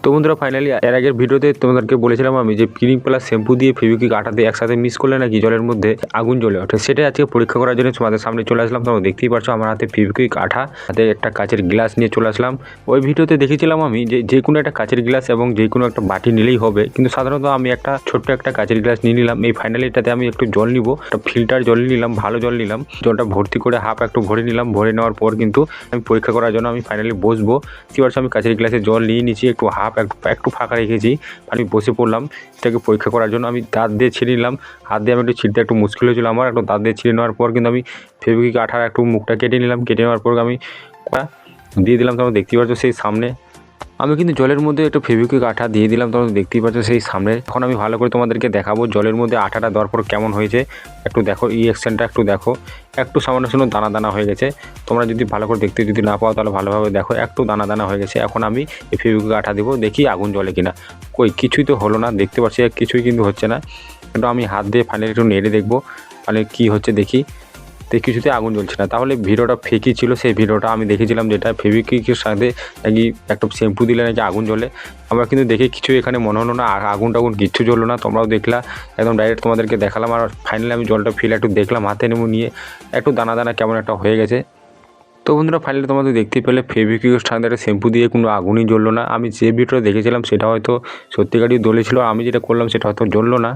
তো বন্ধুরা ফাইনালি এর আগের ভিডিওতে তোমাদেরকে বলেছিলাম আমি যে ক্লিনিক প্লাস শ্যাম্পু দিয়ে ফেভিকুইক আঠা দিয়ে একসাথে মিক্স করলে নাকি জলের মধ্যে আগুন জ্বলে ওঠে। সেটাই আজকে পরীক্ষা করার জন্য তোমাদের সামনে চলে আসলাম। তোমরা দেখতেই পাচ্ছ আমার হাতে ফেভিকুইক আঠা, হাতে একটা কাচের গ্লাস নিয়ে চলে আসলাম। ওই ভিডিওতে দেখেছিলাম আমি যে কোনো একটা কাচের গ্লাস এবং যে কোনো একটা বাটি নিলেই হবে, কিন্তু সাধারণত আমি একটা ছোট্ট একটা কাচের গ্লাস নিয়ে নিলাম। এই ফাইনালি এটাতে আমি একটু জল নিব, একটা ফিল্টার জল নিলাম, ভালো জল নিলাম। জলটা ভর্তি করে হাফ একটু ভরে নিলাম। ভরে নেওয়ার পর কিন্তু আমি পরীক্ষা করার জন্য আমি ফাইনালি বসবো। কি পারছি আমি কাচের গ্লাসে জল নিয়ে নিচ্ছি, একটু হাফ একটু ফাঁকা রেখেছি। আমি বসে পড়লাম এটাকে পরীক্ষা করার জন্য। আমি দাঁত দিয়ে ছিঁড়ে নিলাম, হাত দিয়ে আমি একটু ছিঁড়তে একটু মুশকিল হয়েছিল আমার। একটু দাঁত দিয়ে ছিঁড়ে নেওয়ার পর কিন্তু আমি ফেভিকুইক আঠার একটু মুখটা কেটে নিলাম। কেটে নেওয়ার পর আমি দিয়ে দিলাম। তোমরা দেখতেই পাচ্ছ সেই সামনে আমি কিন্তু জলের মধ্যে একটু ফেভিকুইক আঠা দিয়ে দিলাম। তোমরা দেখতেই পাচ্ছ সেই সামনে। এখন আমি ভালো করে তোমাদেরকে দেখাবো জলের মধ্যে আঠাটা দেওয়ার পর কেমন হয়েছে। একটু দেখো রিঅ্যাকশনটা, একটু দেখো, একটু সামান্য দানা দানা হয়ে গেছে। তোমরা যদি ভালো করে দেখতে যদি না পাও তাহলে ভালোভাবে দেখো, একটু দানা দানা হয়ে গেছে। এখন আমি এই ফেভিকুইক আঠা দেবো, দেখি আগুন জ্বলে কিনা। কিছুই তো হলো না, দেখতে পাচ্ছি কিছুই কিন্তু হচ্ছে না। কিন্তু আমি হাত দিয়ে ফাইনালি একটু নেড়ে দেখবো মানে কী হচ্ছে দেখি। তো কিছুতে আগুন জ্বলছে না। তাহলে ভিডিওটা ফেকই ছিল। সেই ভিডিওটা আমি দেখেছিলাম যেটা ফেভিকুইকের সাথে নাকি একটা শ্যাম্পু দিলে নাকি আগুন জ্বলে। আমরা কিন্তু দেখে কিছু এখানে মনে হলো না, আগুন টাগুন কিচ্ছু জ্বললো না। তোমরাও দেখলা, একদম ডাইরেক্ট তোমাদেরকে দেখালাম। আর ফাইনালি আমি জলটা ফেলে একটু দেখলাম, হাতে নেমে নিয়ে একটু দানা দানা কেমন একটা হয়ে গেছে। তো বন্ধুরা ফাইনালি তোমাদের দেখতে পেলে ফেভিকুইকের সাথে একটা শ্যাম্পু দিয়ে কোনো আগুনই জ্বললো না। আমি যে ভিডিওটা দেখেছিলাম সেটা হয়তো সত্যিকারই জ্বলেছিল, আমি যেটা করলাম সেটা হয়তো জ্বললো না।